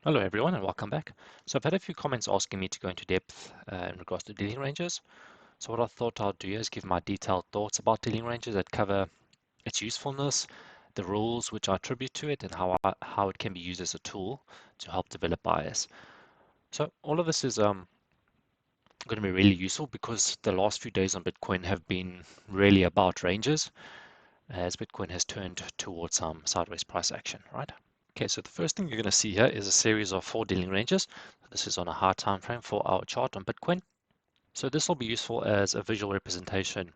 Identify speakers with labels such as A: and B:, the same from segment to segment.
A: Hello everyone and welcome back. So I've had a few comments asking me to go into depth in regards to dealing ranges. So what I thought I'll do is give my detailed thoughts about dealing ranges that cover its usefulness, the rules which I attribute to it, and how it can be used as a tool to help develop bias. So all of this is going to be really useful because the last few days on Bitcoin have been really about ranges as Bitcoin has turned towards some sideways price action, right? Okay, so the first thing you're going to see here is a series of 4 dealing ranges. This is on a high time frame for our chart on Bitcoin. So this will be useful as a visual representation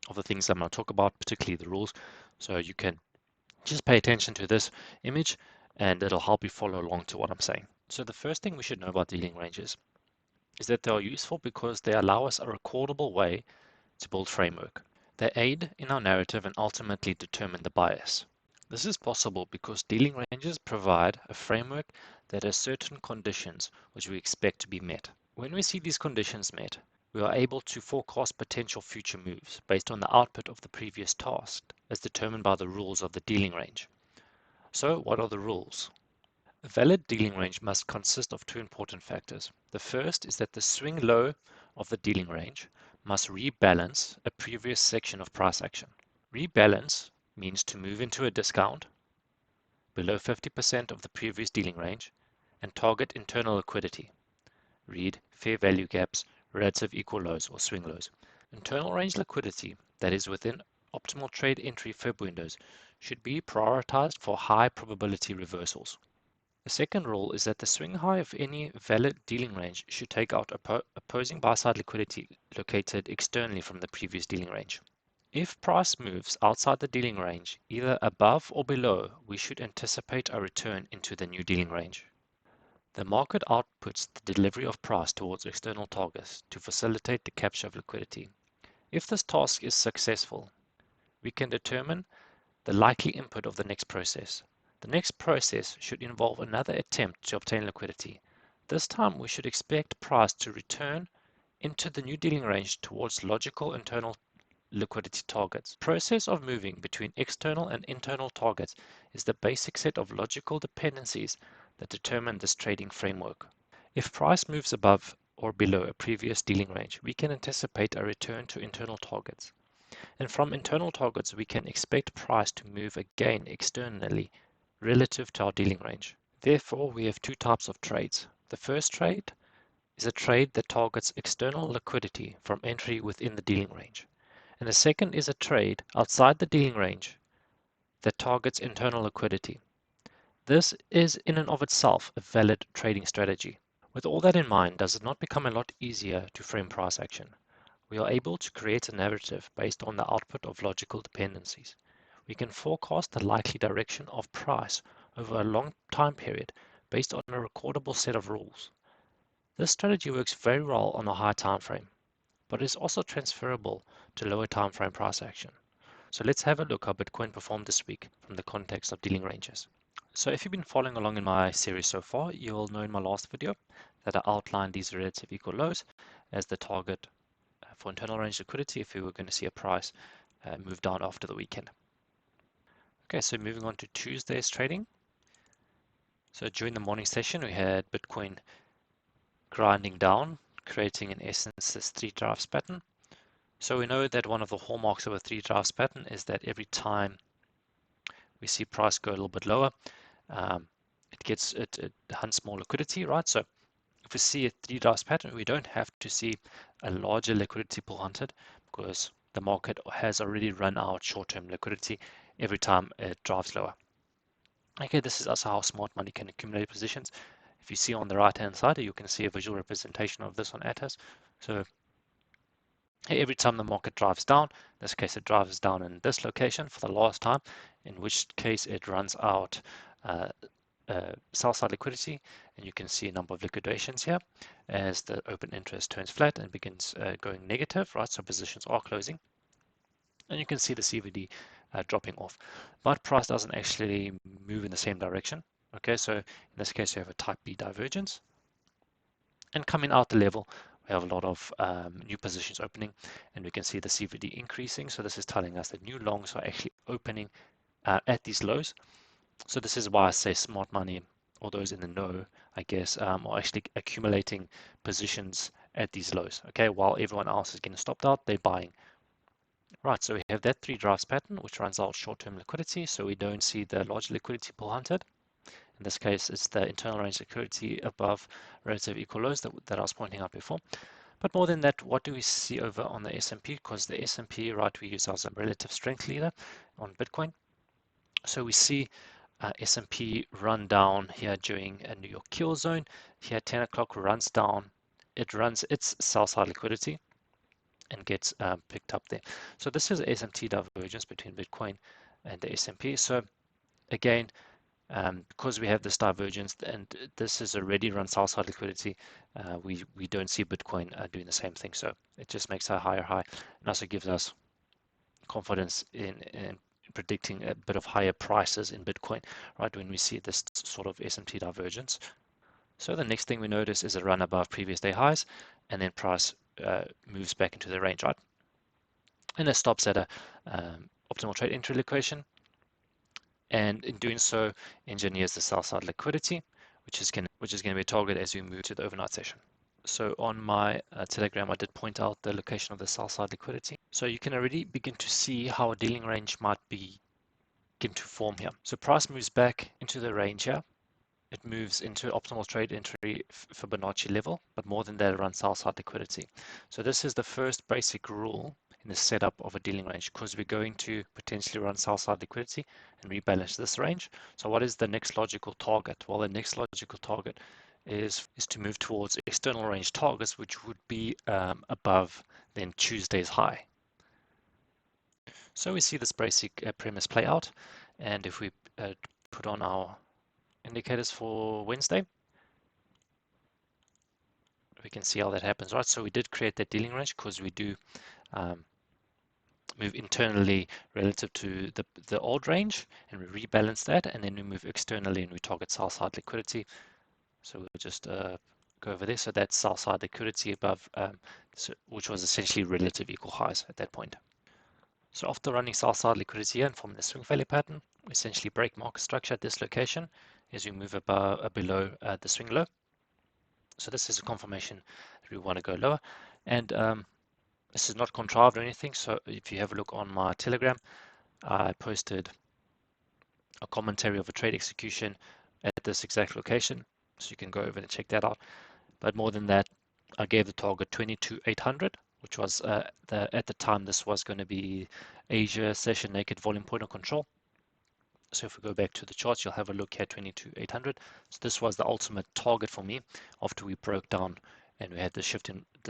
A: of the things I'm going to talk about, particularly the rules. So you can just pay attention to this image and it'll help you follow along to what I'm saying. So the first thing we should know about dealing ranges is that they are useful because they allow us a recordable way to build framework. They aid in our narrative and ultimately determine the bias. This is possible because dealing ranges provide a framework that has certain conditions which we expect to be met. When we see these conditions met, we are able to forecast potential future moves based on the output of the previous task as determined by the rules of the dealing range. So what are the rules? A valid dealing range must consist of two important factors. The first is that the swing low of the dealing range must rebalance a previous section of price action. Rebalance means to move into a discount below 50% of the previous dealing range and target internal liquidity. Read fair value gaps, relative equal lows or swing lows. Internal range liquidity that is within optimal trade entry fib windows should be prioritized for high probability reversals. The second rule is that the swing high of any valid dealing range should take out opposing buy-side liquidity located externally from the previous dealing range. If price moves outside the dealing range, either above or below, we should anticipate a return into the new dealing range. The market outputs the delivery of price towards external targets to facilitate the capture of liquidity. If this task is successful, we can determine the likely input of the next process. The next process should involve another attempt to obtain liquidity. This time we should expect price to return into the new dealing range towards logical internal liquidity targets. The process of moving between external and internal targets is the basic set of logical dependencies that determine this trading framework. If price moves above or below a previous dealing range, we can anticipate a return to internal targets. And from internal targets, we can expect price to move again externally relative to our dealing range. Therefore, we have two types of trades. The first trade is a trade that targets external liquidity from entry within the dealing range. And the second is a trade outside the dealing range that targets internal liquidity. This is in and of itself a valid trading strategy. With all that in mind, does it not become a lot easier to frame price action? We are able to create a narrative based on the output of logical dependencies. We can forecast the likely direction of price over a long time period based on a recordable set of rules. This strategy works very well on a high time frame, but is also transferable to lower time frame price action. So let's have a look how Bitcoin performed this week from the context of dealing ranges. So if you've been following along in my series so far, you'll know in my last video that I outlined these relative equal lows as the target for internal range liquidity if we were going to see a price move down after the weekend. Okay, so moving on to Tuesday's trading. So during the morning session, we had Bitcoin grinding down, creating in essence this three drives pattern. So we know that one of the hallmarks of a three drives pattern is that every time we see price go a little bit lower, it hunts more liquidity, right? So if we see a three drives pattern, we don't have to see a larger liquidity pool hunted because the market has already run out short-term liquidity every time it drives lower. Okay, this is also how smart money can accumulate positions. If you see on the right-hand side, you can see a visual representation of this on Atos. So every time the market drives down, in this case it drives down in this location for the last time, in which case it runs out sell side liquidity, and you can see a number of liquidations here as the open interest turns flat and begins going negative, right? So positions are closing, and you can see the CVD dropping off, but price doesn't actually move in the same direction. Okay, so in this case you have a type B divergence, and coming out the level we have a lot of new positions opening, and we can see the CVD increasing. So this is telling us that new longs are actually opening at these lows. So this is why I say smart money or those in the know, I guess, are actually accumulating positions at these lows. Okay, while everyone else is getting stopped out, they're buying. Right, so we have that three drives pattern, which runs out short-term liquidity, so we don't see the large liquidity pull hunted. In this case, it's the internal range liquidity above relative equal lows that I was pointing out before. But more than that, what do we see over on the S&P? Because the S&P, right, we use as a relative strength leader on Bitcoin. So we see S&P run down here during a New York kill zone. Here 10 o'clock runs down. It runs its sell side liquidity and gets picked up there. So this is SMT divergence between Bitcoin and the S&P. So again, because we have this divergence and this is already run sell side liquidity, we don't see Bitcoin doing the same thing. So it just makes a higher high and also gives us confidence in predicting a bit of higher prices in Bitcoin, right, when we see this sort of SMT divergence. So the next thing we notice is a run above previous day highs, and then price moves back into the range, right? And it stops at a optimal trade entry location, and in doing so, engineers the sell side liquidity, which is going to be a target as we move to the overnight session. So on my Telegram, I did point out the location of the sell side liquidity. So you can already begin to see how a dealing range might begin to form here. So price moves back into the range here. It moves into optimal trade entry Fibonacci level, but more than that, it runs sell side liquidity. So this is the first basic rule in the setup of a dealing range, because we're going to potentially run sell side liquidity and rebalance this range. So what is the next logical target? Well, the next logical target is to move towards external range targets, which would be above then Tuesday's high. So we see this basic premise play out, and if we put on our indicators for Wednesday, we can see how that happens, right? So we did create that dealing range because we do move internally relative to the old range, and we rebalance that, and then we move externally and we target sell side liquidity. So we'll just go over there. So that's sell side liquidity above, which was essentially relative equal highs at that point. So after running sell side liquidity and forming the swing failure pattern, we essentially break market structure at this location as we move above, below the swing low. So this is a confirmation that we want to go lower. And this is not contrived or anything. So if you have a look on my Telegram, I posted a commentary of a trade execution at this exact location. So you can go over and check that out. But more than that, I gave the target 22,800, which was at the time this was going to be Asia session naked volume point of control. So if we go back to the charts, you'll have a look at 22,800. So this was the ultimate target for me after we broke down and we had the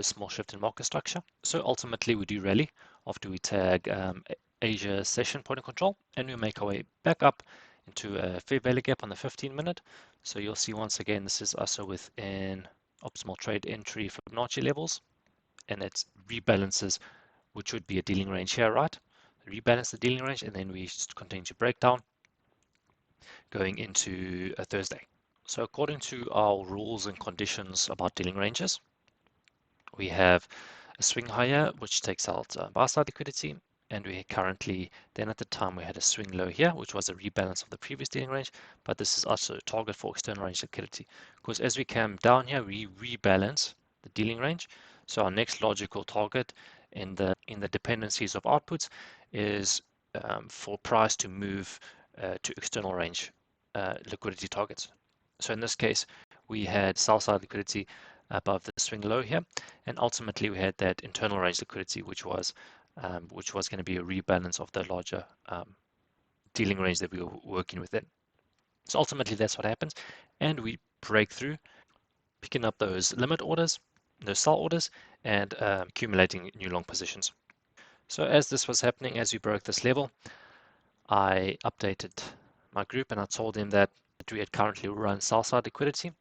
A: small shift in market structure. So ultimately we do rally after we tag Asia session point of control, and we make our way back up into a fair value gap on the 15-minute. So you'll see once again, this is also within optimal trade entry Fibonacci levels, and it rebalances, which would be a dealing range here, right? Rebalance the dealing range, and then we just continue to break down going into a Thursday. So according to our rules and conditions about dealing ranges, we have a swing higher, which takes out buy side liquidity, and we currently, then at the time we had a swing low here, which was a rebalance of the previous dealing range, but this is also a target for external range liquidity, because as we come down here, we rebalance the dealing range. So our next logical target in the dependencies of outputs is for price to move to external range liquidity targets. So in this case, we had sell side liquidity above the swing low here, and ultimately we had that internal range liquidity, which was going to be a rebalance of the larger dealing range that we were working within. So ultimately that's what happens, and we break through, picking up those limit orders, those sell orders, and accumulating new long positions. So as this was happening, as we broke this level, I updated my group and I told them that we had currently run sell side liquidity,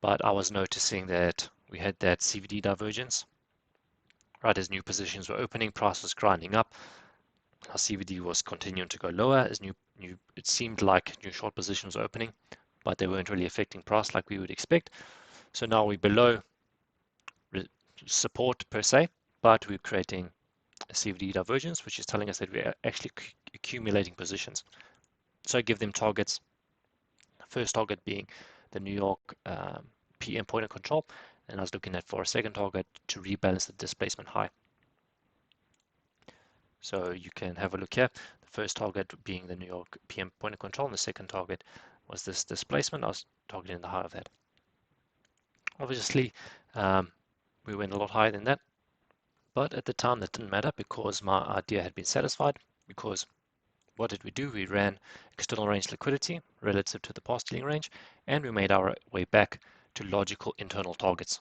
A: but I was noticing that we had that CVD divergence, right? As new positions were opening, price was grinding up. Our CVD was continuing to go lower as it seemed like new short positions were opening, but they weren't really affecting price like we would expect. So now we're below support per se, but we're creating a CVD divergence, which is telling us that we're actually accumulating positions. So I give them targets First target being the New York PM point of control, and I was looking at for a second target to rebalance the displacement high. So you can have a look here. The first target being the New York PM point of control, and the second target was this displacement. I was targeting the high of that. Obviously, we went a lot higher than that, but at the time that didn't matter because my idea had been satisfied. Because what did we do? We ran external range liquidity relative to the past dealing range, and we made our way back to logical internal targets.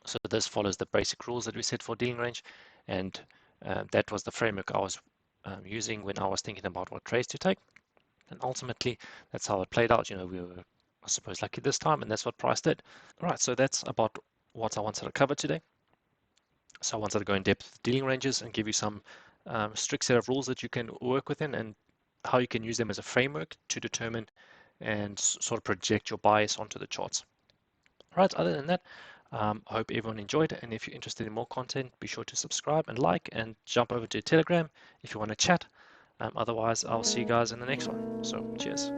A: So this follows the basic rules that we set for dealing range, and that was the framework I was using when I was thinking about what trades to take. And ultimately, that's how it played out. You know, we were, I suppose, lucky this time, and that's what price did. All right, so that's about what I wanted to cover today. So I wanted to go in depth with dealing ranges and give you some strict set of rules that you can work within and how you can use them as a framework to determine and sort of project your bias onto the charts. All right, other than that, I hope everyone enjoyed it. And if you're interested in more content, be sure to subscribe and like and jump over to Telegram if you want to chat. Otherwise, I'll see you guys in the next one. So cheers.